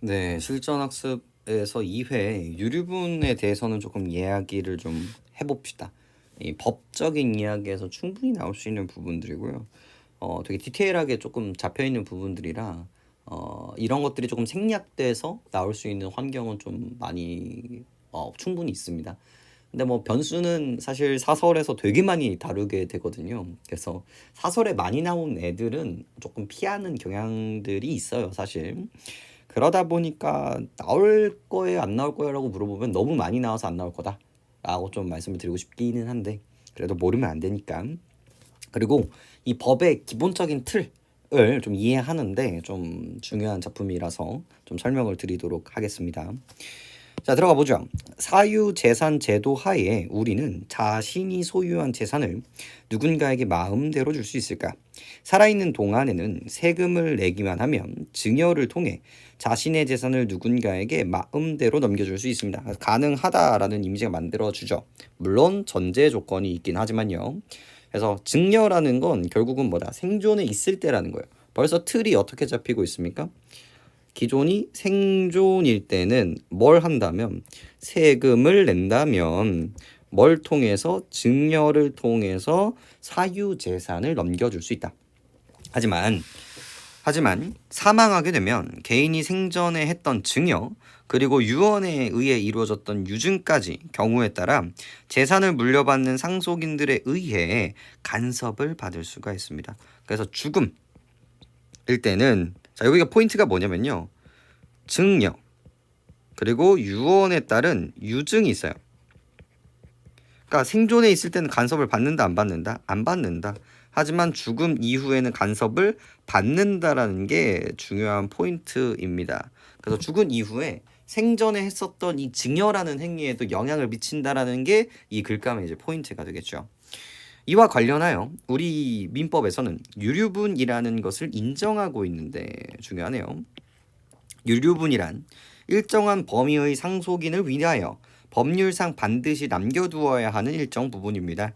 네, 실전학습에서 2회 유류분에 대해서는 조금 이야기를 좀 해봅시다. 이 법적인 이야기에서 충분히 나올 수 있는 부분들이고요. 되게 디테일하게 조금 잡혀있는 부분들이라 이런 것들이 조금 생략돼서 나올 수 있는 환경은 좀 많이 충분히 있습니다. 근데 뭐 변수는 사실 사설에서 되게 많이 다루게 되거든요. 그래서 사설에 많이 나온 애들은 조금 피하는 경향들이 있어요, 사실. 그러다 보니까 나올 거예요, 안 나올 거예요라고 물어보면 너무 많이 나와서 안 나올 거다라고 좀 말씀을 드리고 싶기는 한데 그래도 모르면 안 되니까. 그리고 이 법의 기본적인 틀을 좀 이해하는데 좀 중요한 작품이라서 좀 설명을 드리도록 하겠습니다. 자, 들어가 보죠. 사유재산 제도 하에 우리는 자신이 소유한 재산을 누군가에게 마음대로 줄 수 있을까? 살아있는 동안에는 세금을 내기만 하면 증여를 통해 자신의 재산을 누군가에게 마음대로 넘겨줄 수 있습니다. 가능하다라는 이미지가 만들어주죠. 물론 전제 조건이 있긴 하지만요. 그래서 증여라는 건 결국은 뭐다? 생존에 있을 때라는 거예요. 벌써 틀이 어떻게 잡히고 있습니까? 기존이 생존일 때는 뭘 한다면 세금을 낸다면 뭘 통해서 증여를 통해서 사유재산을 넘겨줄 수 있다. 하지만 사망하게 되면 개인이 생전에 했던 증여 그리고 유언에 의해 이루어졌던 유증까지 경우에 따라 재산을 물려받는 상속인들에 의해 간섭을 받을 수가 있습니다. 그래서 죽음일 때는 자, 여기가 포인트가 뭐냐면요. 증여 그리고 유언에 따른 유증이 있어요. 그러니까 생존에 있을 때는 간섭을 받는다 안 받는다? 안 받는다. 하지만 죽음 이후에는 간섭을 받는다라는 게 중요한 포인트입니다. 그래서 죽은 이후에 생전에 했었던 이 증여라는 행위에도 영향을 미친다라는 게 이 글감의 이제 포인트가 되겠죠. 이와 관련하여 우리 민법에서는 유류분이라는 것을 인정하고 있는데 중요하네요. 유류분이란 일정한 범위의 상속인을 위하여 법률상 반드시 남겨두어야 하는 일정 부분입니다.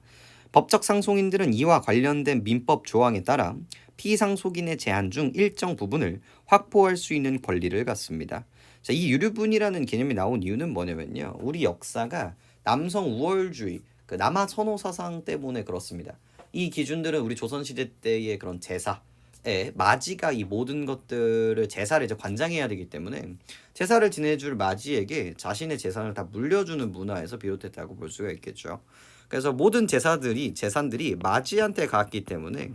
법적 상속인들은 이와 관련된 민법 조항에 따라 피상속인의 제한 중 일정 부분을 확보할 수 있는 권리를 갖습니다. 자, 이 유류분이라는 개념이 나온 이유는 뭐냐면요. 우리 역사가 남성 우월주의, 그 남아 선호 사상 때문에 그렇습니다. 이 기준들은 우리 조선시대 때의 그런 제사에 마지가 이 모든 것들을 제사를 이제 관장해야 되기 때문에 제사를 지내줄 마지에게 자신의 재산을 다 물려주는 문화에서 비롯했다고 볼 수가 있겠죠. 그래서 모든 재산들이 마지한테 갔기 때문에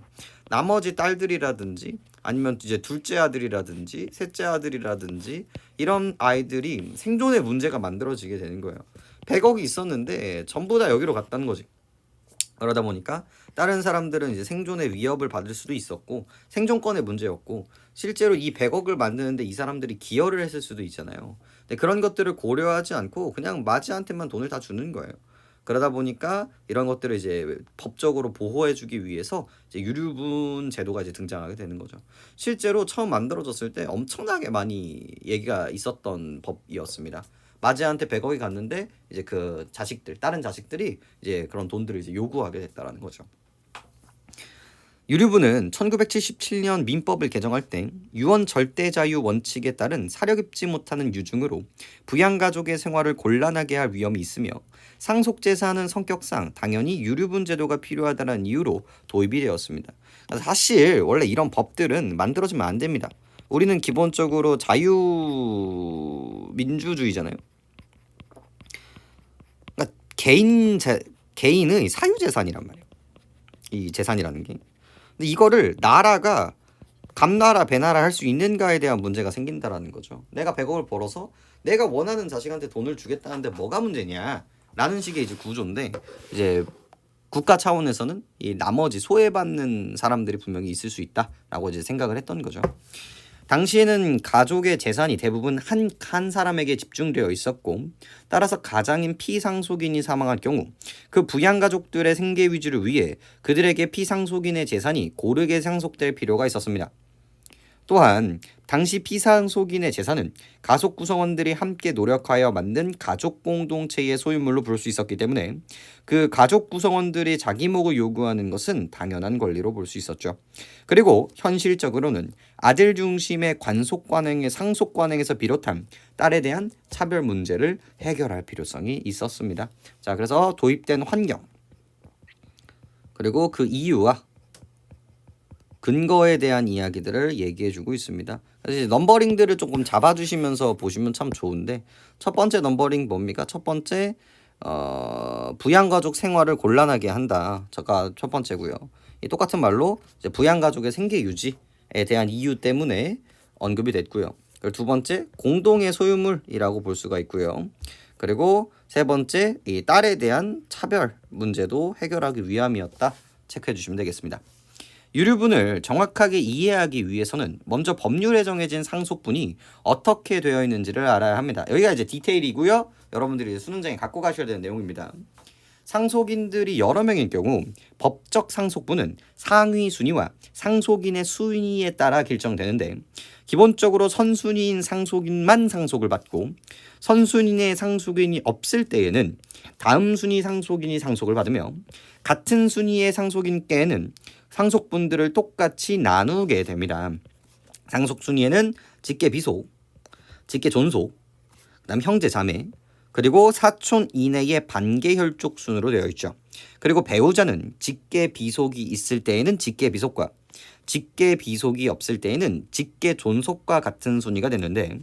나머지 딸들이라든지 아니면 이제 둘째 아들이라든지 셋째 아들이라든지 이런 아이들이 생존의 문제가 만들어지게 되는 거예요. 100억이 있었는데 전부 다 여기로 갔다는 거지. 그러다 보니까 다른 사람들은 이제 생존의 위협을 받을 수도 있었고 생존권의 문제였고 실제로 이 100억을 만드는데 이 사람들이 기여를 했을 수도 있잖아요. 근데 그런 것들을 고려하지 않고 그냥 마지한테만 돈을 다 주는 거예요. 그러다 보니까 이런 것들을 이제 법적으로 보호해주기 위해서 이제 유류분 제도가 이제 등장하게 되는 거죠. 실제로 처음 만들어졌을 때 엄청나게 많이 얘기가 있었던 법이었습니다. 마지한테 100억이 갔는데 이제 그 자식들, 다른 자식들이 이제 그런 돈들을 이제 요구하게 됐다라는 거죠. 유류부는 1977년 민법을 개정할 때 유언 절대자유 원칙에 따른 사력 입지 못하는 유증으로 부양가족의 생활을 곤란하게 할 위험이 있으며 상속재산은 성격상 당연히 유류분 제도가 필요하다는 이유로 도입이 되었습니다. 사실 원래 이런 법들은 만들어지면 안 됩니다. 우리는 기본적으로 자유민주주의잖아요. 그러니까 개인의 사유재산이란 말이에요. 이 재산이라는 게. 근데 이거를 나라가 감나라 배나라 할 수 있는가에 대한 문제가 생긴다라는 거죠. 내가 100억을 벌어서 내가 원하는 자식한테 돈을 주겠다는데 뭐가 문제냐 라는 식의 이제 구조인데 이제 국가 차원에서는 이 나머지 소외받는 사람들이 분명히 있을 수 있다라고 이제 생각을 했던 거죠. 당시에는 가족의 재산이 대부분 한 사람에게 집중되어 있었고 따라서 가장인 피상속인이 사망할 경우 그 부양가족들의 생계 위주를 위해 그들에게 피상속인의 재산이 고르게 상속될 필요가 있었습니다. 또한 당시 피상속인의 재산은 가족 구성원들이 함께 노력하여 만든 가족 공동체의 소유물로 볼 수 있었기 때문에 그 가족 구성원들이 자기목을 요구하는 것은 당연한 권리로 볼 수 있었죠. 그리고 현실적으로는 아들 중심의 관속 관행의 상속 관행에서 비롯한 딸에 대한 차별 문제를 해결할 필요성이 있었습니다. 자, 그래서 도입된 환경 그리고 그 이유와 근거에 대한 이야기들을 얘기해주고 있습니다. 그래서 이제 넘버링들을 조금 잡아주시면서 보시면 참 좋은데 첫 번째 넘버링 뭡니까? 첫 번째 부양가족 생활을 곤란하게 한다. 저가 첫 번째고요. 이 똑같은 말로 이제 부양가족의 생계 유지에 대한 이유 때문에 언급이 됐고요. 그리고 두 번째 공동의 소유물이라고 볼 수가 있고요. 그리고 세 번째 이 딸에 대한 차별 문제도 해결하기 위함이었다. 체크해 주시면 되겠습니다. 유류분을 정확하게 이해하기 위해서는 먼저 법률에 정해진 상속분이 어떻게 되어 있는지를 알아야 합니다. 여기가 이제 디테일이고요. 여러분들이 수능장에 갖고 가셔야 되는 내용입니다. 상속인들이 여러 명일 경우 법적 상속분은 상위 순위와 상속인의 순위에 따라 결정되는데 기본적으로 선순위인 상속인만 상속을 받고 선순위의 상속인이 없을 때에는 다음 순위 상속인이 상속을 받으며 같은 순위의 상속인께는 상속분들을 똑같이 나누게 됩니다. 상속 순위에는 직계 비속, 직계 존속, 그다음 형제 자매, 그리고 사촌 이내의 반계 혈족 순으로 되어 있죠. 그리고 배우자는 직계 비속이 있을 때에는 직계 비속과 직계 비속이 없을 때에는 직계 존속과 같은 순위가 되는데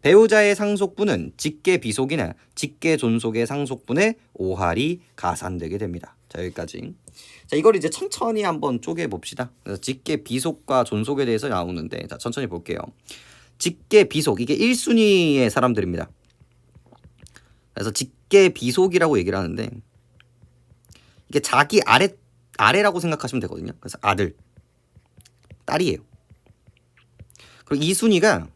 배우자의 상속분은 직계 비속이나 직계 존속의 상속분에 5할이 가산되게 됩니다. 자, 여기까지. 자, 이걸 이제 천천히 한번 쪼개 봅시다. 그래서 직계 비속과 존속에 대해서 나오는데 자, 천천히 볼게요. 직계 비속 이게 1순위의 사람들입니다. 그래서 직계 비속이라고 얘기를 하는데 이게 자기 아래라고 생각하시면 되거든요. 그래서 아들, 딸이에요. 그리고 2순위가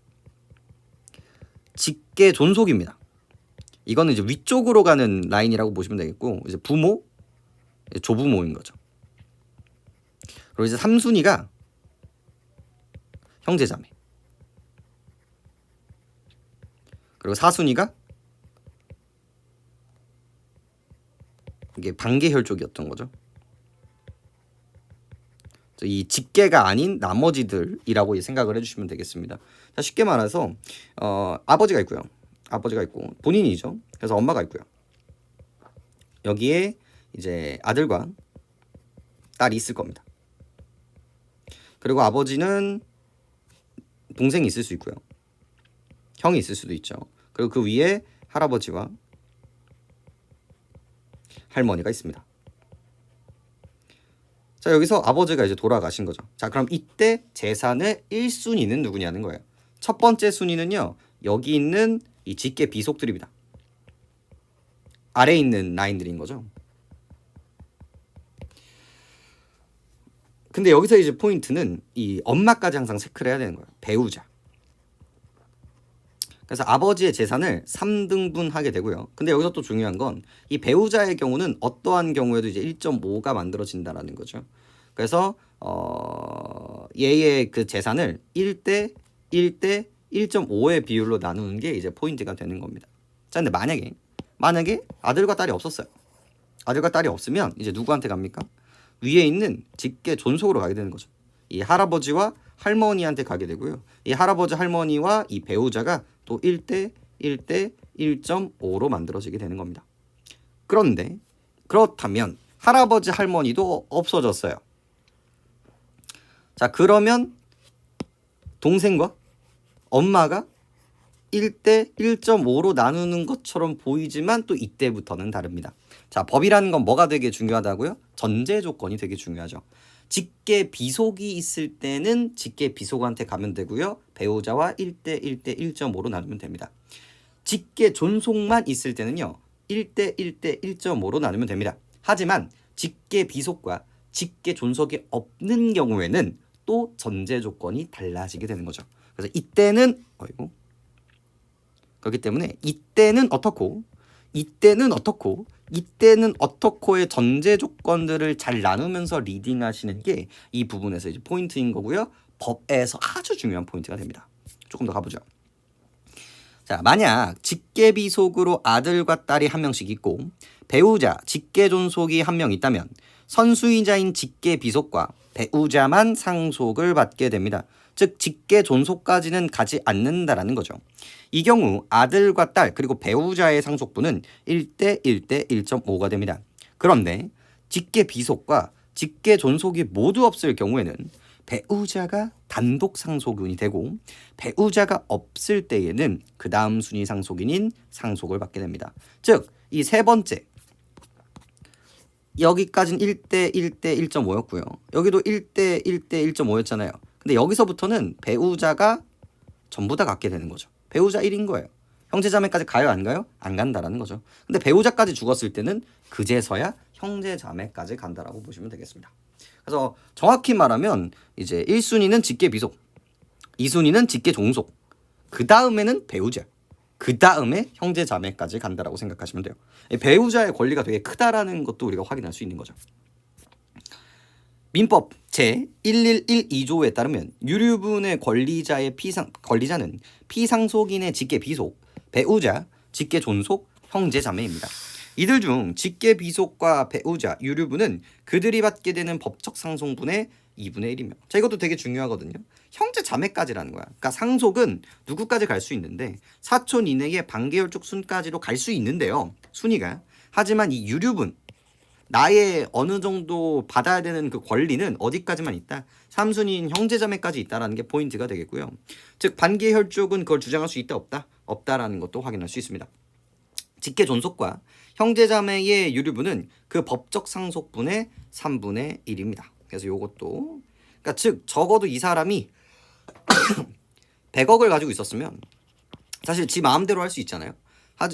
직계 존속입니다. 이거는 이제 위쪽으로 가는 라인이라고 보시면 되겠고 이제 부모, 조부모인 거죠. 그리고 이제 3순위가 형제자매. 그리고 4순위가 이게 반계혈족이었던 거죠. 이 직계가 아닌 나머지들이라고 생각을 해주시면 되겠습니다. 자, 쉽게 말해서 아버지가 있고요. 아버지가 있고 본인이죠. 그래서 엄마가 있고요. 여기에 이제 아들과 딸이 있을 겁니다. 그리고 아버지는 동생이 있을 수 있고요. 형이 있을 수도 있죠. 그리고 그 위에 할아버지와 할머니가 있습니다. 자, 여기서 아버지가 이제 돌아가신 거죠. 자, 그럼 이때 재산의 1순위는 누구냐는 거예요. 첫 번째 순위는요. 여기 있는 이 직계 비속들입니다. 아래에 있는 라인들인 거죠. 근데 여기서 이제 포인트는 이 엄마까지 항상 체크를 해야 되는 거예요. 배우자. 그래서 아버지의 재산을 3등분하게 되고요. 근데 여기서 또 중요한 건 이 배우자의 경우는 어떠한 경우에도 이제 1.5가 만들어진다라는 거죠. 그래서 얘의 그 재산을 1대 1대 1.5의 비율로 나누는 게 이제 포인트가 되는 겁니다. 자, 근데 만약에 아들과 딸이 없었어요. 아들과 딸이 없으면 이제 누구한테 갑니까? 위에 있는 직계 존속으로 가게 되는 거죠. 이 할아버지와 할머니한테 가게 되고요. 이 할아버지 할머니와 이 배우자가 또 1대 1대 1.5로 만들어지게 되는 겁니다. 그런데 그렇다면 할아버지 할머니도 없어졌어요. 자, 그러면 동생과 엄마가 1대 1.5로 나누는 것처럼 보이지만 또 이때부터는 다릅니다. 자, 법이라는 건 뭐가 되게 중요하다고요? 전제 조건이 되게 중요하죠. 직계 비속이 있을 때는 직계 비속한테 가면 되고요. 배우자와 1대 1대 1.5로 나누면 됩니다. 직계 존속만 있을 때는요. 1대 1대 1.5로 나누면 됩니다. 하지만 직계 비속과 직계 존속이 없는 경우에는 또 전제 조건이 달라지게 되는 거죠. 그래서 이때는 그렇기 때문에 이때는 어떻고 이때는 어떻고 이때는 어떻고의 전제 조건들을 잘 나누면서 리딩하시는 게 이 부분에서 이제 포인트인 거고요. 법에서 아주 중요한 포인트가 됩니다. 조금 더 가보죠. 자, 만약 직계비속으로 아들과 딸이 한 명씩 있고 배우자 직계존속이 한 명 있다면 선수이자인 직계비속과 배우자만 상속을 받게 됩니다. 즉 직계존속까지는 가지 않는다라는 거죠. 이 경우 아들과 딸 그리고 배우자의 상속분은 1대 1대 1.5가 됩니다. 그런데 직계비속과 직계존속이 모두 없을 경우에는 배우자가 단독 상속인이 되고 배우자가 없을 때에는 그 다음 순위 상속인인 상속을 받게 됩니다. 즉 이 세 번째 여기까지는 1대 1대 1.5였고요. 여기도 1대 1대 1.5였잖아요. 근데 여기서부터는 배우자가 전부 다 갖게 되는 거죠. 배우자 1인 거예요. 형제자매까지 가요 안 가요? 안 간다라는 거죠. 근데 배우자까지 죽었을 때는 그제서야 형제자매까지 간다라고 보시면 되겠습니다. 그래서 정확히 말하면 이제 1순위는 직계비속, 2순위는 직계종속, 그 다음에는 배우자, 그 다음에 형제자매까지 간다라고 생각하시면 돼요. 배우자의 권리가 되게 크다라는 것도 우리가 확인할 수 있는 거죠. 민법 제1112조에 따르면 유류분의 권리자는 피상속인의 직계비속, 배우자, 직계존속, 형제자매입니다. 이들 중 직계비속과 배우자, 유류분은 그들이 받게 되는 법적 상속분의 2분의 1이며 자 이것도 되게 중요하거든요. 형제자매까지라는 거야. 그러니까 상속은 누구까지 갈 수 있는데 사촌 이내의 반계열족 순까지로 갈 수 있는데요. 순위가. 하지만 이 유류분 나의 어느 정도 받아야 되는 그 권리는 어디까지만 있다? 3순위인 형제자매까지 있다라는 게 포인트가 되겠고요. 즉 반계혈족은 그걸 주장할 수 있다 없다? 없다라는 것도 확인할 수 있습니다. 직계존속과 형제자매의 유류분은 그 법적 상속분의 3분의 1입니다. 그래서 요것도 그러니까 즉 적어도 이 사람이 100억을 가지고 있었으면 사실 지 마음대로 할 수 있잖아요.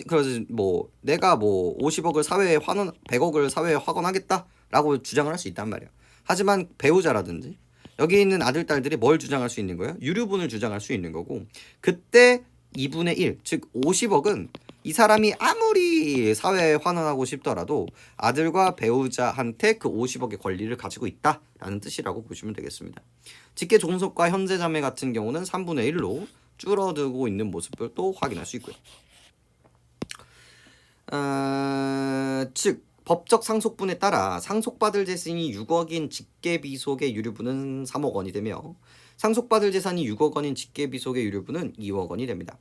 그래서 뭐 내가 뭐 50억을 사회에 100억을 사회에 환원하겠다라고 주장을 할 수 있단 말이에요. 하지만 배우자라든지 여기 있는 아들 딸들이 뭘 주장할 수 있는 거예요? 유류분을 주장할 수 있는 거고 그때 2분의 1, 즉 50억은 이 사람이 아무리 사회에 환원하고 싶더라도 아들과 배우자한테 그 50억의 권리를 가지고 있다라는 뜻이라고 보시면 되겠습니다. 직계종속과 형제자매 같은 경우는 3분의 1로 줄어들고 있는 모습을 또 확인할 수 있고요. 즉 법적 상속분에 따라 상속받을 재산이 6억인 직계비속의 유류분은 3억 원이 되며 상속받을 재산이 6억 원인 직계비속의 유류분은 2억 원이 됩니다.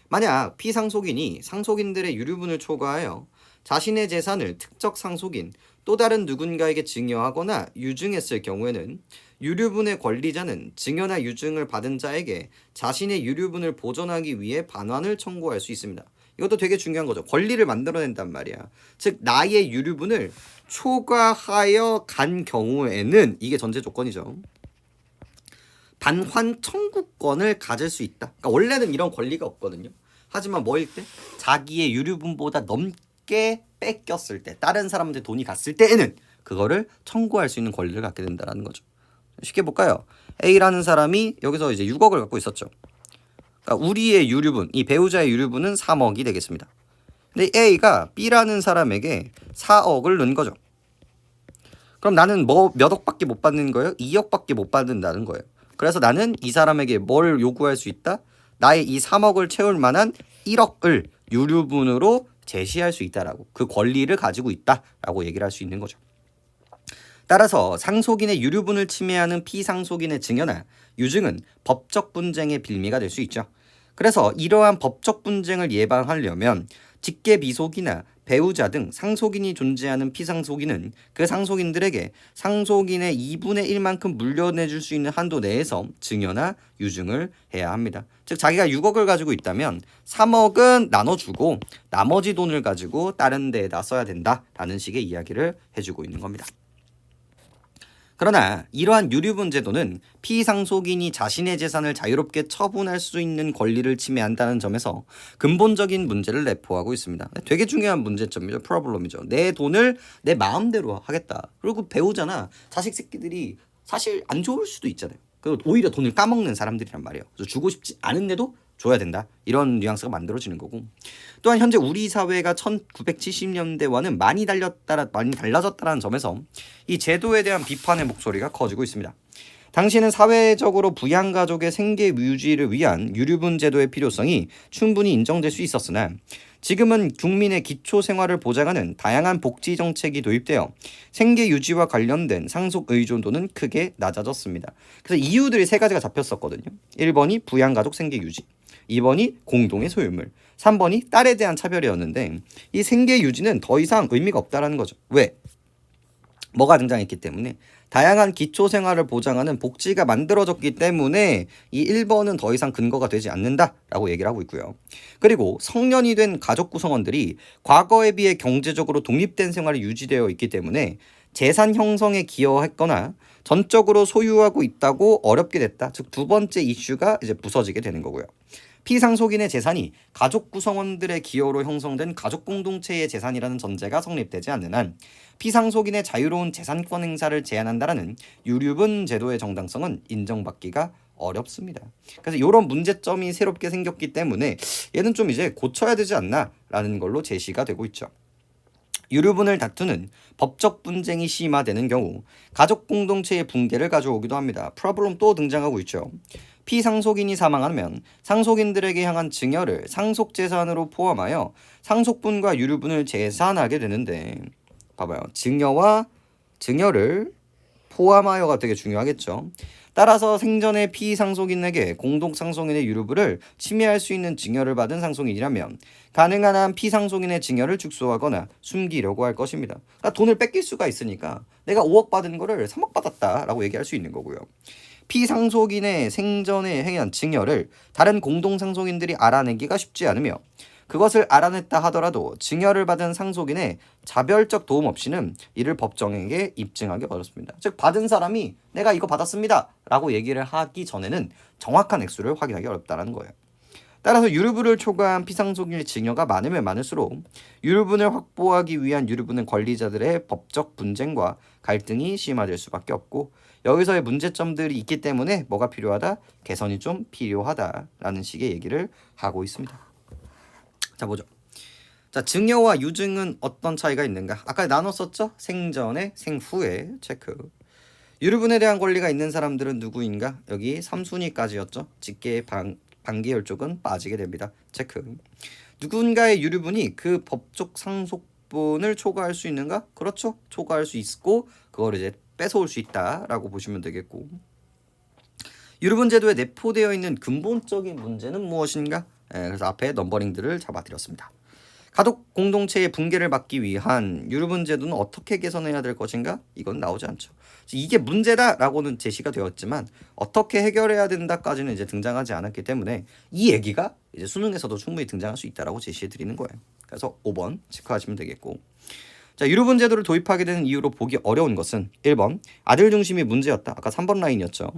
만약 피상속인이 상속인들의 유류분을 초과하여 자신의 재산을 특적 상속인 또 다른 누군가에게 증여하거나 유증했을 경우에는 유류분의 권리자는 증여나 유증을 받은 자에게 자신의 유류분을 보존하기 위해 반환을 청구할 수 있습니다. 이것도 되게 중요한 거죠. 권리를 만들어낸단 말이야. 즉 나의 유류분을 초과하여 간 경우에는 이게 전제 조건이죠. 반환 청구권을 가질 수 있다. 그러니까 원래는 이런 권리가 없거든요. 하지만 뭐일 때? 자기의 유류분보다 넘게 뺏겼을 때, 다른 사람한테 돈이 갔을 때에는 그거를 청구할 수 있는 권리를 갖게 된다는 거죠. 쉽게 볼까요? A라는 사람이 여기서 이제 6억을 갖고 있었죠. 그러니까 우리의 유류분, 이 배우자의 유류분은 3억이 되겠습니다. 근데 A가 B라는 사람에게 4억을 넣은 거죠. 그럼 나는 몇 억밖에 못 받는 거예요? 2억밖에 못 받는다는 거예요. 그래서 나는 이 사람에게 뭘 요구할 수 있다? 나의 이 3억을 채울 만한 1억을 유류분으로 제시할 수 있다라고 그 권리를 가지고 있다라고 얘기를 할 수 있는 거죠. 따라서 상속인의 유류분을 침해하는 피상속인의 증여나 유증은 법적 분쟁의 빌미가 될 수 있죠. 그래서 이러한 법적 분쟁을 예방하려면 직계비속이나 배우자 등 상속인이 존재하는 피상속인은 그 상속인들에게 상속인의 2분의 1만큼 물려내줄 수 있는 한도 내에서 증여나 유증을 해야 합니다. 즉 자기가 6억을 가지고 있다면 3억은 나눠주고 나머지 돈을 가지고 다른 데에다 써야 된다라는 식의 이야기를 해주고 있는 겁니다. 그러나 이러한 유류분 제도는 피상속인이 자신의 재산을 자유롭게 처분할 수 있는 권리를 침해한다는 점에서 근본적인 문제를 내포하고 있습니다. 되게 중요한 문제점이죠. 프로블럼이죠. 내 돈을 내 마음대로 하겠다. 그리고 배우자나 자식 새끼들이 사실 안 좋을 수도 있잖아요. 그리고 오히려 돈을 까먹는 사람들이란 말이에요. 그래서 주고 싶지 않은데도 줘야 된다. 이런 뉘앙스가 만들어지는 거고. 또한 현재 우리 사회가 1970년대와는 많이 달라졌다는 점에서 이 제도에 대한 비판의 목소리가 커지고 있습니다. 당시에는 사회적으로 부양가족의 생계 유지를 위한 유류분 제도의 필요성이 충분히 인정될 수 있었으나 지금은 국민의 기초 생활을 보장하는 다양한 복지 정책이 도입되어 생계 유지와 관련된 상속 의존도는 크게 낮아졌습니다. 그래서 이유들이 세 가지가 잡혔었거든요. 1번이 부양가족 생계 유지, 2번이 공동의 소유물, 3번이 딸에 대한 차별이었는데 이 생계 유지는 더 이상 의미가 없다라는 거죠. 왜? 뭐가 등장했기 때문에 다양한 기초 생활을 보장하는 복지가 만들어졌기 때문에 이 1번은 더 이상 근거가 되지 않는다라고 얘기를 하고 있고요. 그리고 성년이 된 가족 구성원들이 과거에 비해 경제적으로 독립된 생활이 유지되어 있기 때문에 재산 형성에 기여했거나 전적으로 소유하고 있다고 어렵게 됐다. 즉 두 번째 이슈가 이제 부서지게 되는 거고요. 피상속인의 재산이 가족 구성원들의 기여로 형성된 가족 공동체의 재산이라는 전제가 성립되지 않는 한 피상속인의 자유로운 재산권 행사를 제한한다라는 유류분 제도의 정당성은 인정받기가 어렵습니다. 그래서 이런 문제점이 새롭게 생겼기 때문에 얘는 좀 이제 고쳐야 되지 않나라는 걸로 제시가 되고 있죠. 유류분을 다투는 법적 분쟁이 심화되는 경우 가족 공동체의 붕괴를 가져오기도 합니다. 프로블럼 또 등장하고 있죠. 피상속인이 사망하면 상속인들에게 향한 증여를 상속재산으로 포함하여 상속분과 유류분을 재산하게 되는데 봐봐요. 증여와 증여를 포함하여가 되게 중요하겠죠. 따라서 생전에 피상속인에게 공동상속인의 유류분을 침해할 수 있는 증여를 받은 상속인이라면 가능한 한 피상속인의 증여를 축소하거나 숨기려고 할 것입니다. 그러니까 돈을 뺏길 수가 있으니까 내가 5억 받은 거를 3억 받았다라고 얘기할 수 있는 거고요. 피상속인의 생전에 행한 증여를 다른 공동상속인들이 알아내기가 쉽지 않으며 그것을 알아냈다 하더라도 증여를 받은 상속인의 자별적 도움 없이는 이를 법정에게 입증하기 어렵습니다. 즉 받은 사람이 내가 이거 받았습니다 라고 얘기를 하기 전에는 정확한 액수를 확인하기 어렵다는 거예요. 따라서 유류분을 초과한 피상속인의 증여가 많으면 많을수록 유류분을 확보하기 위한 유류분은 권리자들의 법적 분쟁과 갈등이 심화될 수밖에 없고 여기서의 문제점들이 있기 때문에 뭐가 필요하다? 개선이 좀 필요하다라는 식의 얘기를 하고 있습니다. 자 보죠. 자 증여와 유증은 어떤 차이가 있는가? 아까 나눴었죠? 생전에 생후에 체크. 유류분에 대한 권리가 있는 사람들은 누구인가? 여기 3순위까지였죠. 직계의 반기열 쪽은 빠지게 됩니다. 체크. 누군가의 유류분이 그 법적 상속분을 초과할 수 있는가? 그렇죠. 초과할 수 있고 그걸 이제 뺏어올 수 있다라고 보시면 되겠고 유류분 제도에 내포되어 있는 근본적인 문제는 무엇인가? 그래서 앞에 넘버링들을 잡아드렸습니다. 가족 공동체의 붕괴를 막기 위한 유류분 제도는 어떻게 개선해야 될 것인가? 이건 나오지 않죠. 이게 문제다라고는 제시가 되었지만 어떻게 해결해야 된다까지는 이제 등장하지 않았기 때문에 이 얘기가 이제 수능에서도 충분히 등장할 수 있다라고 제시해 드리는 거예요. 그래서 5번 체크하시면 되겠고 자 유류분 제도를 도입하게 되는 이유로 보기 어려운 것은 1번 아들 중심이 문제였다. 아까 3번 라인이었죠.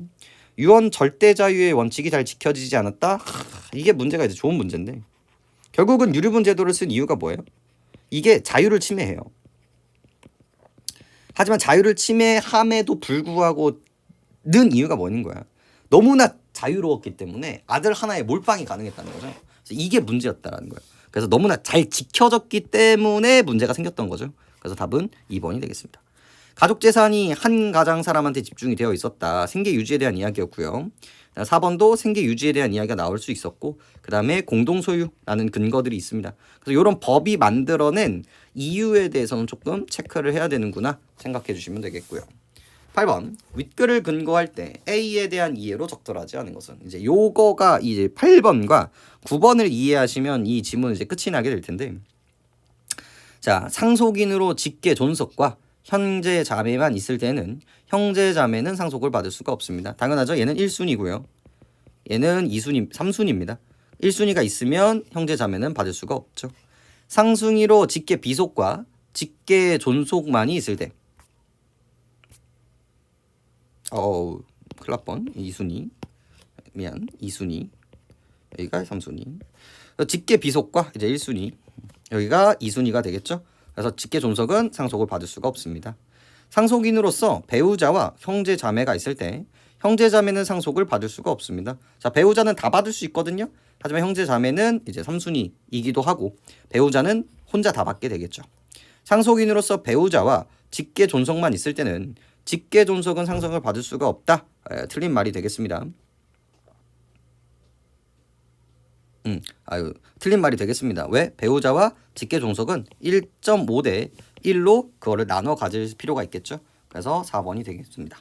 유언 절대 자유의 원칙이 잘 지켜지지 않았다. 이게 문제가 이제 좋은 문제인데 결국은 유류분 제도를 쓴 이유가 뭐예요? 이게 자유를 침해해요. 하지만 자유를 침해함에도 불구하고 는 이유가 뭐인 거야? 너무나 자유로웠기 때문에 아들 하나에 몰빵이 가능했다는 거죠. 그래서 이게 문제였다라는 거예요. 그래서 너무나 잘 지켜졌기 때문에 문제가 생겼던 거죠. 그래서 답은 2번이 되겠습니다. 가족 재산이 한 가장 사람한테 집중이 되어 있었다. 생계 유지에 대한 이야기였고요. 4번도 생계 유지에 대한 이야기가 나올 수 있었고 그 다음에 공동소유라는 근거들이 있습니다. 그래서 이런 법이 만들어낸 이유에 대해서는 조금 체크를 해야 되는구나 생각해 주시면 되겠고요. 8번 윗글을 근거할 때 A에 대한 이해로 적절하지 않은 것은 이제 요거가 이제 8번과 9번을 이해하시면 이 지문은 이제 끝이 나게 될 텐데 자 상속인으로 직계 존속과 형제 자매만 있을 때는 형제 자매는 상속을 받을 수가 없습니다. 당연하죠. 얘는 1순위고요. 얘는 2순위, 3순위입니다. 1순위가 있으면 형제 자매는 받을 수가 없죠. 상순위로 직계 비속과 직계 존속만이 있을 때 큰일 날 뻔. 2순위. 미안. 2순위. 여기가 3순위. 직계 비속과 이제 1순위. 여기가 2순위가 되겠죠. 그래서 직계 존속은 상속을 받을 수가 없습니다. 상속인으로서 배우자와 형제 자매가 있을 때 형제 자매는 상속을 받을 수가 없습니다. 자, 배우자는 다 받을 수 있거든요. 하지만 형제 자매는 이제 3순위이기도 하고 배우자는 혼자 다 받게 되겠죠. 상속인으로서 배우자와 직계 존속만 있을 때는 직계 존속은 상속을 받을 수가 없다 틀린 말이 되겠습니다. 틀린 말이 되겠습니다. 왜? 배우자와 직계 종속은 1.5대 1로 그거를 나눠 가질 필요가 있겠죠. 그래서 4번이 되겠습니다.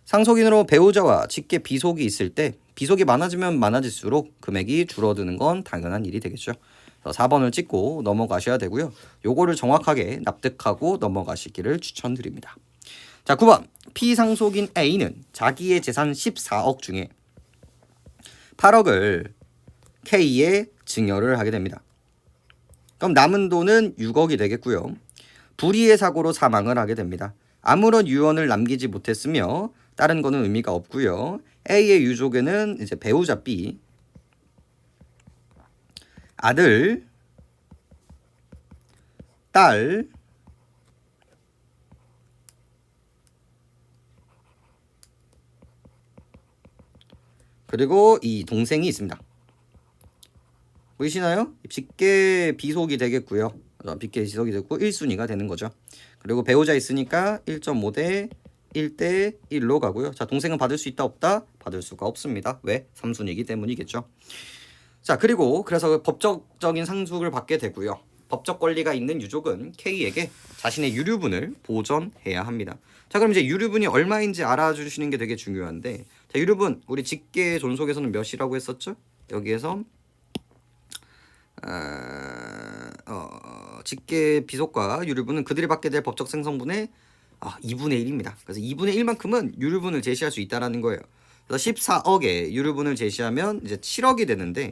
상속인으로 배우자와 직계 비속이 있을 때 비속이 많아지면 많아질수록 금액이 줄어드는 건 당연한 일이 되겠죠. 4번을 찍고 넘어가셔야 되고요. 요거를 정확하게 납득하고 넘어가시기를 추천드립니다. 자, 9번. 피상속인 A는 자기의 재산 14억 중에 8억을 K에 증여를 하게 됩니다. 그럼 남은 돈은 6억이 되겠고요. 불의의 사고로 사망을 하게 됩니다. 아무런 유언을 남기지 못했으며 다른 거는 의미가 없고요. A의 유족에는 이제 배우자 B, 아들, 딸, 그리고 이 동생이 있습니다. 보이시나요? 직계 비속이 되겠고요. 직계 비속이 됐고 1순위가 되는 거죠. 그리고 배우자 있으니까 1.5대 1대 1로 가고요. 자, 동생은 받을 수 있다 없다? 받을 수가 없습니다. 왜? 3순위이기 때문이겠죠. 자, 그리고 그래서 법적인 상속을 받게 되고요. 법적 권리가 있는 유족은 K에게 자신의 유류분을 보전해야 합니다. 자, 그럼 이제 유류분이 얼마인지 알아주시는 게 되게 중요한데, 자, 유류분 우리 직계 존속에서는 몇이라고 했었죠? 여기에서 직계 비속과 유류분은 그들이 받게 될 법적 생성분의 2분의 1입니다. 그래서 2분의 1만큼은 유류분을 제시할 수 있다라는 거예요. 그래서 14억에 유류분을 제시하면 이제 7억이 되는데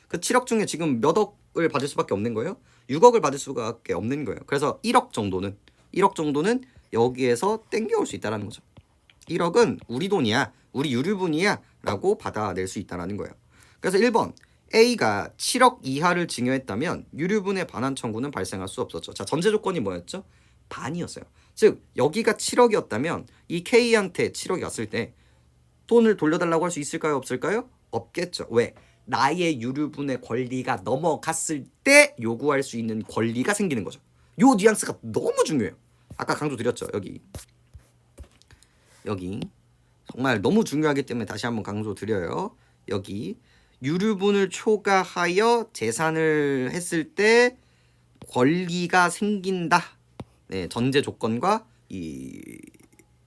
그 7억 중에 지금 몇 억을 받을 수밖에 없는 거예요? 6억을 받을 수밖에 없는 거예요. 그래서 1억 정도는 여기에서 땡겨올 수 있다라는 거죠. 1억은 우리 돈이야, 우리 유류분이야 라고 받아낼 수 있다라는 거예요. 그래서 1번 A가 7억 이하를 증여했다면 유류분의 반환 청구는 발생할 수 없었죠. 자, 전제 조건이 뭐였죠? 반이었어요. 즉 여기가 7억이었다면 이 K한테 7억이 왔을 때 돈을 돌려달라고 할 수 있을까요? 없을까요? 없겠죠. 왜? 나의 유류분의 권리가 넘어갔을 때 요구할 수 있는 권리가 생기는 거죠. 요 뉘앙스가 너무 중요해요. 아까 강조드렸죠. 여기 정말 너무 중요하기 때문에 다시 한번 강조드려요. 여기 유류분을 초과하여 재산을 했을 때 권리가 생긴다. 네, 전제 조건과 이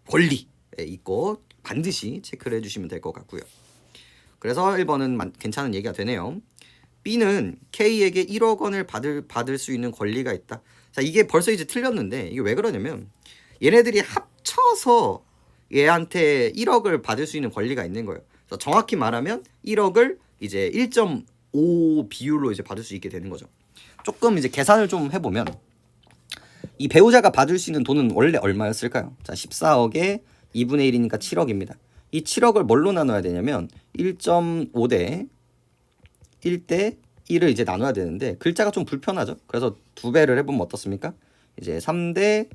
권리 있고 반드시 체크를 해주시면 될 것 같고요. 그래서 1번은 괜찮은 얘기가 되네요. B는 K에게 1억 원을 받을 수 있는 권리가 있다. 자, 이게 벌써 이제 틀렸는데 이게 왜 그러냐면 얘네들이 합쳐서 얘한테 1억을 받을 수 있는 권리가 있는 거예요. 그래서 정확히 말하면 1억을 이제 1.5 비율로 이제 받을 수 있게 되는 거죠. 조금 이제 계산을 좀 해보면 이 배우자가 받을 수 있는 돈은 원래 얼마였을까요? 자, 14억에 2분의 1이니까 7억입니다. 이 7억을 뭘로 나눠야 되냐면 1.5대 1대 1을 이제 나눠야 되는데 글자가 좀 불편하죠. 그래서 두 배를 해보면 어떻습니까? 이제 3대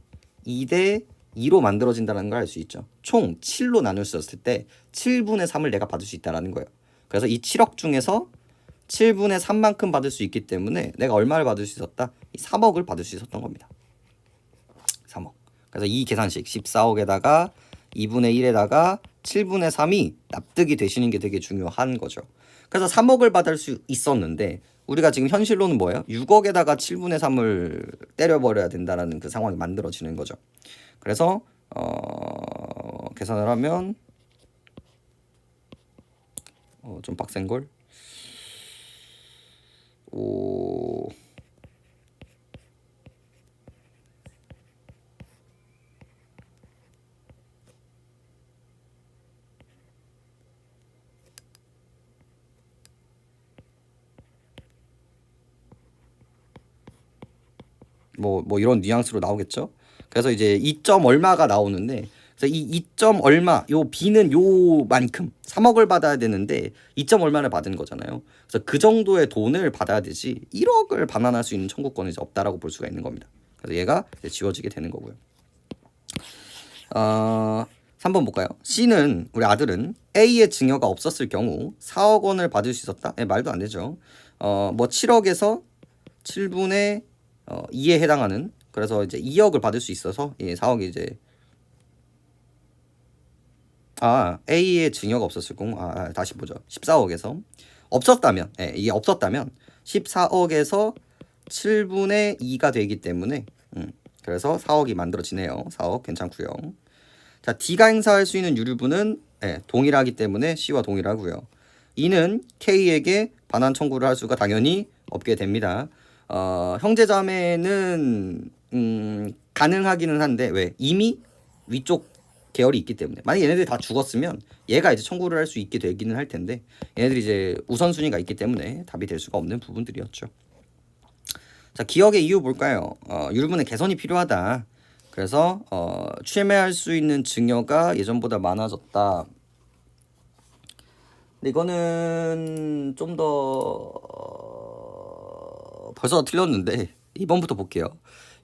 2대 2로 만들어진다는 걸 알 수 있죠. 총 7로 나눌 수 있을 때 7분의 3을 내가 받을 수 있다는 거예요. 그래서 이 7억 중에서 7분의 3만큼 받을 수 있기 때문에 내가 얼마를 받을 수 있었다? 이 3억을 받을 수 있었던 겁니다. 3억. 그래서 이 계산식 14억에다가 2분의 1에다가 7분의 3이 납득이 되시는 게 되게 중요한 거죠. 그래서 3억을 받을 수 있었는데 우리가 지금 현실로는 뭐예요? 6억에다가 7분의 3을 때려버려야 된다는 그 상황이 만들어지는 거죠. 그래서 계산을 하면 좀 빡센걸? 뭐 이런 뉘앙스로 나오겠죠. 그래서 이제 2점 얼마가 나오는데 그래서 이 2점 얼마 요 B는 요만큼 3억을 받아야 되는데 2점 얼마를 받은 거잖아요. 그래서 그 정도의 돈을 받아야 되지 1억을 반환할 수 있는 청구권이 이제 없다라고 볼 수가 있는 겁니다. 그래서 얘가 이제 지워지게 되는 거고요. 3번 볼까요? C는 우리 아들은 A의 증여가 없었을 경우 4억 원을 받을 수 있었다. 말도 안 되죠. 뭐 7억에서 7분의 2에 해당하는 그래서 이제 2억을 받을 수 있어서 4억이 이제 A의 증여가 없었을 경우 다시 보죠. 14억에서 없었다면 이게 없었다면 14억에서 7분의 2가 되기 때문에 그래서 4억이 만들어지네요. 4억 괜찮고요. 자, D가 행사할 수 있는 유류분은 동일하기 때문에 C와 동일하고요. E는 K에게 반환 청구를 할 수가 당연히 없게 됩니다. 형제자매는 가능하기는 한데 왜? 이미 위쪽 계열이 있기 때문에 만약 얘네들이 다 죽었으면 얘가 이제 청구를 할 수 있게 되기는 할 텐데 얘네들이 이제 우선순위가 있기 때문에 답이 될 수가 없는 부분들이었죠. 자, 기억의 이유 볼까요? 유류분의 개선이 필요하다. 그래서 취매할 수 있는 증여가 예전보다 많아졌다. 근데 이거는 좀 더 벌써 틀렸는데 2번부터 볼게요.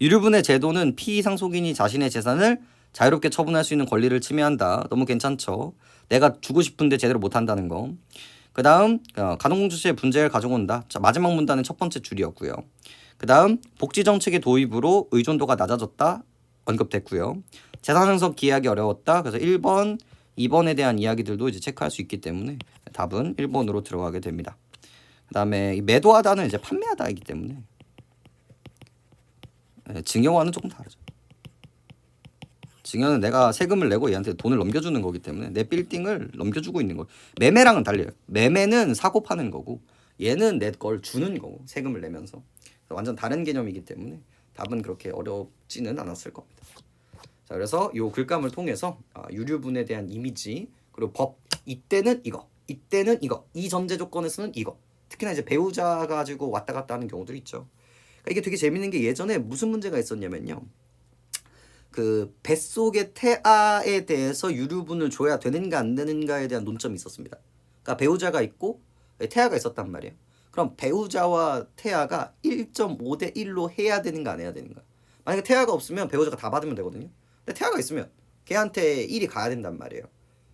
유류분의 제도는 피의 상속인이 자신의 재산을 자유롭게 처분할 수 있는 권리를 침해한다. 너무 괜찮죠? 내가 주고 싶은데 제대로 못한다는 거. 그 다음 가동공주시의 분쟁을 가져온다. 자, 마지막 문단은 첫 번째 줄이었고요. 그 다음 복지정책의 도입으로 의존도가 낮아졌다. 언급됐고요. 재산 상속 기약이 어려웠다. 그래서 1번, 2번에 대한 이야기들도 이제 체크할 수 있기 때문에 답은 1번으로 들어가게 됩니다. 그 다음에 매도하다는 이제 판매하다이기 때문에 증여와는 조금 다르죠. 증여는 내가 세금을 내고 얘한테 돈을 넘겨주는 거기 때문에 내 빌딩을 넘겨주고 있는 거예요. 매매랑은 달라요. 매매는 사고 파는 거고 얘는 내 걸 주는 거고 세금을 내면서 완전 다른 개념이기 때문에 답은 그렇게 어렵지는 않았을 겁니다. 자, 그래서 요 글감을 통해서 유류분에 대한 이미지 그리고 법 이때는 이거 이때는 이거 이 전제 조건에서는 이거 특히나 이제 배우자 가지고 왔다 갔다 하는 경우들이 있죠. 그러니까 이게 되게 재밌는 게 예전에 무슨 문제가 있었냐면요. 그 뱃속의 태아에 대해서 유류분을 줘야 되는가 안 되는가에 대한 논점이 있었습니다. 그러니까 배우자가 있고 태아가 있었단 말이에요. 그럼 배우자와 태아가 1.5대 1로 해야 되는가 안 해야 되는가. 만약에 태아가 없으면 배우자가 다 받으면 되거든요. 근데 태아가 있으면 걔한테 1이 가야 된단 말이에요.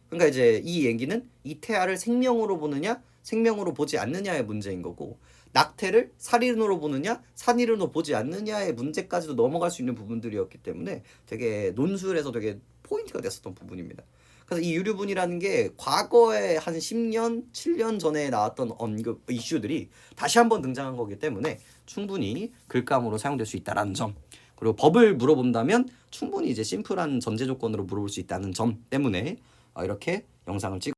그러니까 이제 이 얘기는 이 태아를 생명으로 보느냐 생명으로 보지 않느냐의 문제인 거고 낙태를 살인으로 보느냐 살인으로 보지 않느냐의 문제까지도 넘어갈 수 있는 부분들이었기 때문에 되게 논술에서 되게 포인트가 됐었던 부분입니다. 그래서 이 유류분이라는 게 과거에 한 10년, 7년 전에 나왔던 언급 이슈들이 다시 한번 등장한 거기 때문에 충분히 글감으로 사용될 수 있다는 점 그리고 법을 물어본다면 충분히 이제 심플한 전제 조건으로 물어볼 수 있다는 점 때문에 이렇게 영상을 찍